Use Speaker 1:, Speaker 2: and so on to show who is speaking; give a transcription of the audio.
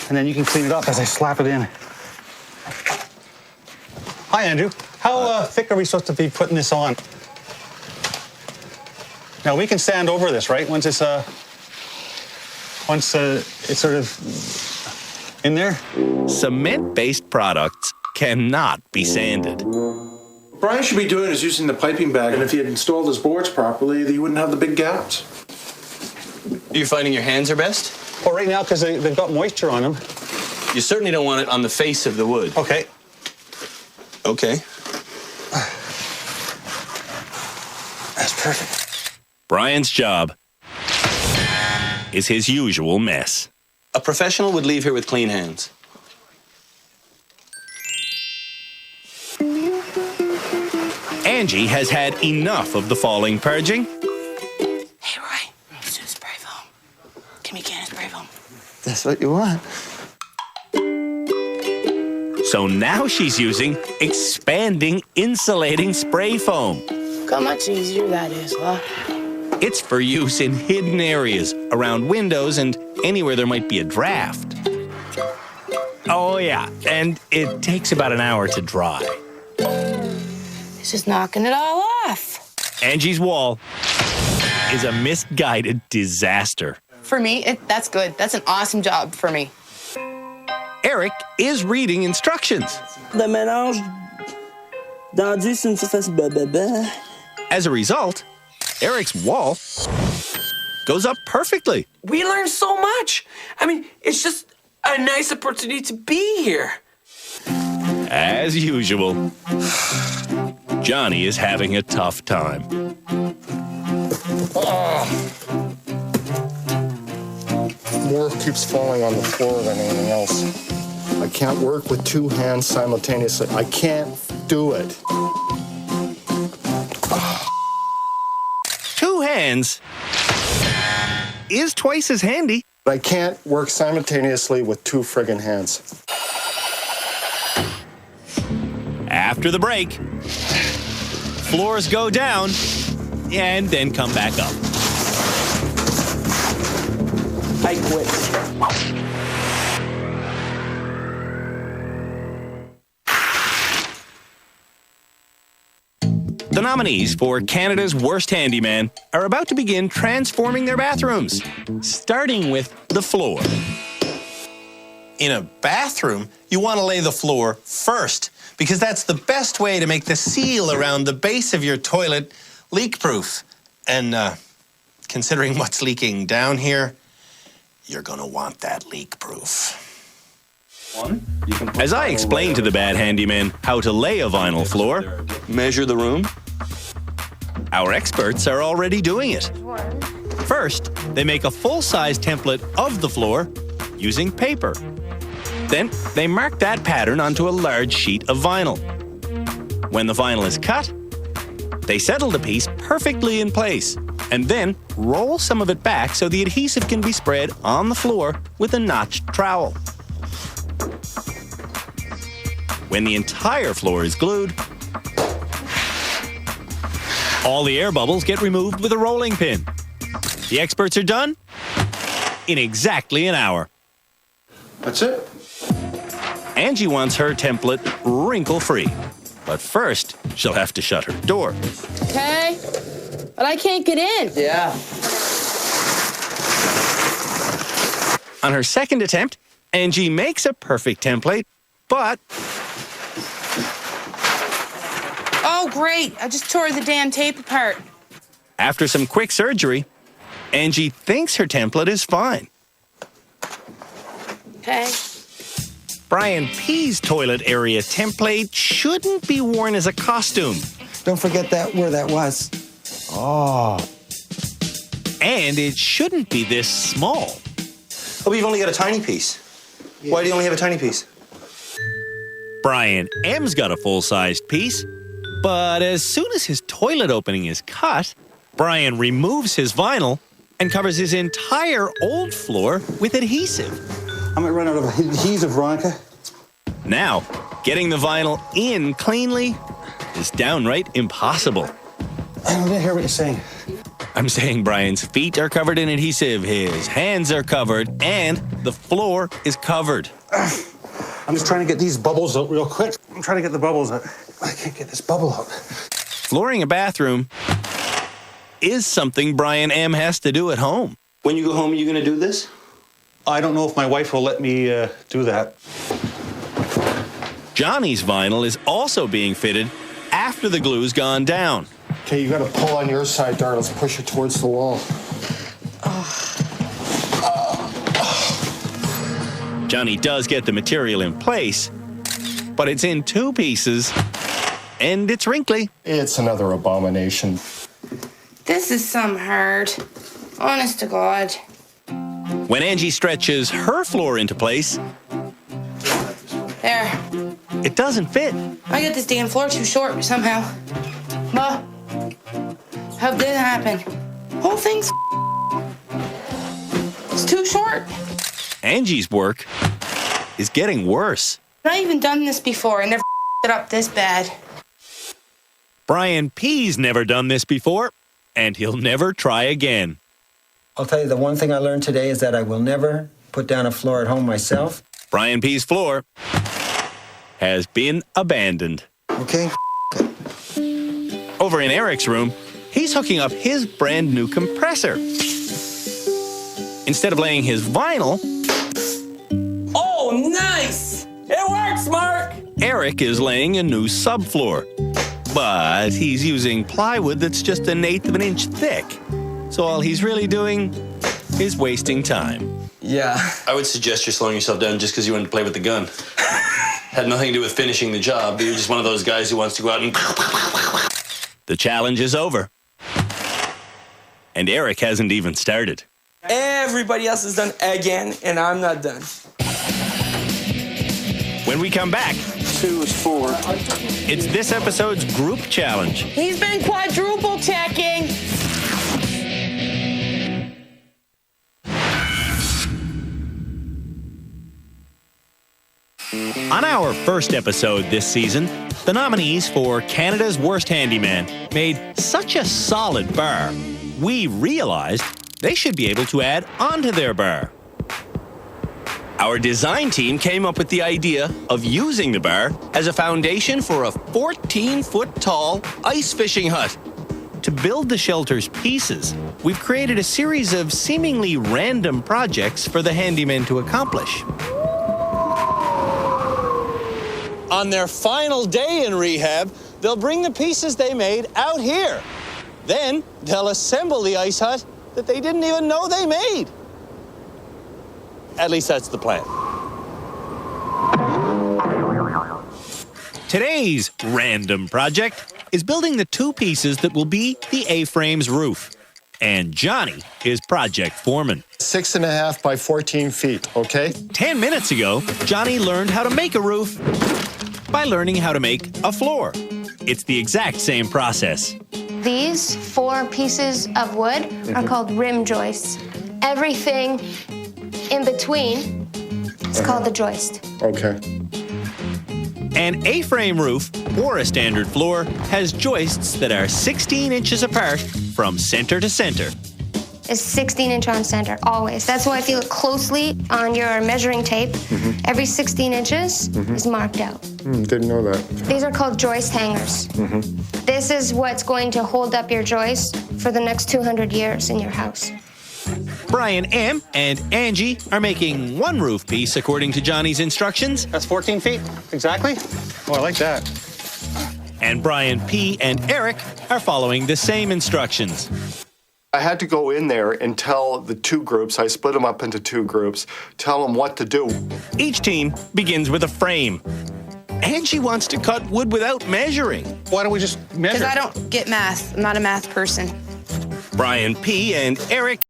Speaker 1: and then you can clean it up as I slap it in. Hi, Andrew. How thick are we supposed to be putting this on? Now, we can sand over this, right? Once it's sort of in there?
Speaker 2: Cement-based products cannot be sanded.
Speaker 3: Brian should be doing is using the piping bag, and if he had installed his boards properly, he wouldn't have the big gaps.
Speaker 4: You're finding your hands are best?
Speaker 1: Well, right now, because they've got moisture on them.
Speaker 4: You certainly don't want it on the face of the wood.
Speaker 1: Okay.
Speaker 4: Okay.
Speaker 1: That's perfect.
Speaker 2: Brian's job is his usual mess.
Speaker 4: A professional would leave here with clean hands.
Speaker 2: Angie has had enough of the falling purging.
Speaker 5: Hey, Roy, let's do spray foam. Give me a can of spray foam.
Speaker 1: That's what you want.
Speaker 2: So now she's using expanding insulating spray foam.
Speaker 5: Look how much easier that is, huh?
Speaker 2: It's for use in hidden areas, around windows, and anywhere there might be a draft. Oh, yeah, and it takes about an hour to dry.
Speaker 5: It's just knocking it all off.
Speaker 2: Angie's wall is a misguided disaster.
Speaker 5: For me, that's good. That's an awesome job for me.
Speaker 2: Eric is reading instructions.
Speaker 6: Le mélange d'enduit sur une surface blablabla.
Speaker 2: As a result, Eric's wall goes up perfectly.
Speaker 7: We learned so much. I mean, it's just a nice opportunity to be here.
Speaker 2: As usual, Johnny is having a tough time.
Speaker 3: More keeps falling on the floor than anything else. I can't work with two hands simultaneously. I can't do it.
Speaker 2: Two hands is twice as handy.
Speaker 3: I can't work simultaneously with two friggin' hands.
Speaker 2: After the break, floors go down and then come back up.
Speaker 6: I quit.
Speaker 2: The nominees for Canada's Worst Handyman are about to begin transforming their bathrooms, starting with the floor.
Speaker 8: In a bathroom, you want to lay the floor first, because that's the best way to make the seal around the base of your toilet leak-proof. And considering what's leaking down here, you're going to want that leak-proof.
Speaker 2: As I explained to the bad handyman how to lay a vinyl floor,
Speaker 4: Measure the room.
Speaker 2: our experts are already doing it. First, they make a full-size template of the floor using paper. Then, they mark that pattern onto a large sheet of vinyl. When the vinyl is cut, they settle the piece perfectly in place and then roll some of it back so the adhesive can be spread on the floor with a notched trowel. When the entire floor is glued, all the air bubbles get removed with a rolling pin. The experts are done in exactly an hour.
Speaker 3: That's it.
Speaker 2: Angie wants her template wrinkle-free. But first, she'll have to shut her door.
Speaker 5: Okay, but I can't get in.
Speaker 7: Yeah.
Speaker 2: On her second attempt, Angie makes a perfect template, but
Speaker 5: Oh, great. I just tore the damn tape apart.
Speaker 2: after some quick surgery, Angie thinks her template is fine.
Speaker 5: Okay.
Speaker 2: Brian P's toilet area template shouldn't be worn as a costume.
Speaker 1: Don't forget where that was. Oh.
Speaker 2: And it shouldn't be this small.
Speaker 8: Oh, but you've only got a tiny piece. Yeah. Why do you only have a tiny piece?
Speaker 2: Brian M's got a full-sized piece, but as soon as his toilet opening is cut, Brian removes his vinyl and covers his entire old floor with adhesive.
Speaker 1: I might run out of adhesive, Veronica.
Speaker 2: Now, getting the vinyl in cleanly is downright impossible.
Speaker 1: I don't hear what you're saying.
Speaker 2: I'm saying Brian's feet are covered in adhesive, his hands are covered, and the floor is covered.
Speaker 1: I'm just trying to get these bubbles out real quick. I'm trying to get the bubbles out. I can't get this bubble out.
Speaker 2: Flooring a bathroom is something Brian M. has to do at home.
Speaker 4: When you go home, are you going to do this?
Speaker 1: I don't know if my wife will let me do that.
Speaker 2: Johnny's vinyl is also being fitted after the glue's gone down.
Speaker 3: Okay, you gotta pull on your side, Dar. Let's push it towards the wall.
Speaker 2: Johnny does get the material in place, but it's in two pieces, and it's wrinkly.
Speaker 3: It's another abomination.
Speaker 5: This is some hard. Honest to God.
Speaker 2: When Angie stretches her floor into place,
Speaker 5: There.
Speaker 2: it doesn't fit.
Speaker 5: I get this damn floor too short somehow. Ma, how did it happen? Whole thing's it's too short.
Speaker 2: Angie's work is getting worse.
Speaker 5: I've not even done this before. I never it up this bad.
Speaker 2: Brian P's never done this before, and he'll never try again.
Speaker 9: I'll tell you, the one thing I learned today is that I will never put down a floor at home myself.
Speaker 2: Brian P's floor has been abandoned.
Speaker 9: Okay?
Speaker 2: Over in Eric's room, he's hooking up his brand new compressor. Instead of laying his vinyl,
Speaker 7: Oh, nice! It works, Mark!
Speaker 2: Eric is laying a new subfloor. But he's using plywood that's just 1/8 of an inch thick. So all he's really doing is wasting time.
Speaker 7: Yeah.
Speaker 4: I would suggest you're slowing yourself down just because you wanted to play with the gun. Had nothing to do with finishing the job. You're just one of those guys who wants to go out and...
Speaker 2: The challenge is over. And Eric hasn't even started.
Speaker 7: Everybody else is done again, and I'm not done.
Speaker 2: When we come back,
Speaker 3: 2 is 4.
Speaker 2: it's this episode's group challenge.
Speaker 5: He's been quadruple checking.
Speaker 2: On our first episode this season, the nominees for Canada's Worst Handyman made such a solid bar, we realized they should be able to add onto their bar. Our design team came up with the idea of using the bar as a foundation for a 14-foot-tall ice fishing hut. To build the shelter's pieces, we've created a series of seemingly random projects for the handyman to accomplish. On their final day in rehab, they'll bring the pieces they made out here. Then they'll assemble the ice hut that they didn't even know they made. At least that's the plan. Today's random project is building the two pieces that will be the A-frame's roof. And Johnny is project foreman.
Speaker 3: 6.5 by 14 feet, okay?
Speaker 2: 10 minutes ago, Johnny learned how to make a roof by learning how to make a floor. It's the exact same process.
Speaker 10: These 4 pieces of wood are called rim joists. Everything in between is called the joist.
Speaker 3: Okay.
Speaker 2: An A-frame roof or a standard floor has joists that are 16 inches apart from center to center.
Speaker 10: It's 16 inch on center, always. That's why if you look closely on your measuring tape, every 16 inches is marked out.
Speaker 3: Didn't know that.
Speaker 10: These are called joist hangers. This is what's going to hold up your joist for the next 200 years in your house.
Speaker 2: Brian M. and Angie are making one roof piece according to Johnny's instructions.
Speaker 1: That's 14 feet, exactly. Oh, I like that.
Speaker 2: And Brian P. and Eric are following the same instructions.
Speaker 3: I had to go in there and tell the 2 groups, I split them up into 2 groups, tell them what to do.
Speaker 2: Each team begins with a frame. Angie wants to cut wood without measuring.
Speaker 1: Why don't we just measure?
Speaker 5: Because I don't get math. I'm not a math person.
Speaker 2: Brian P. and Eric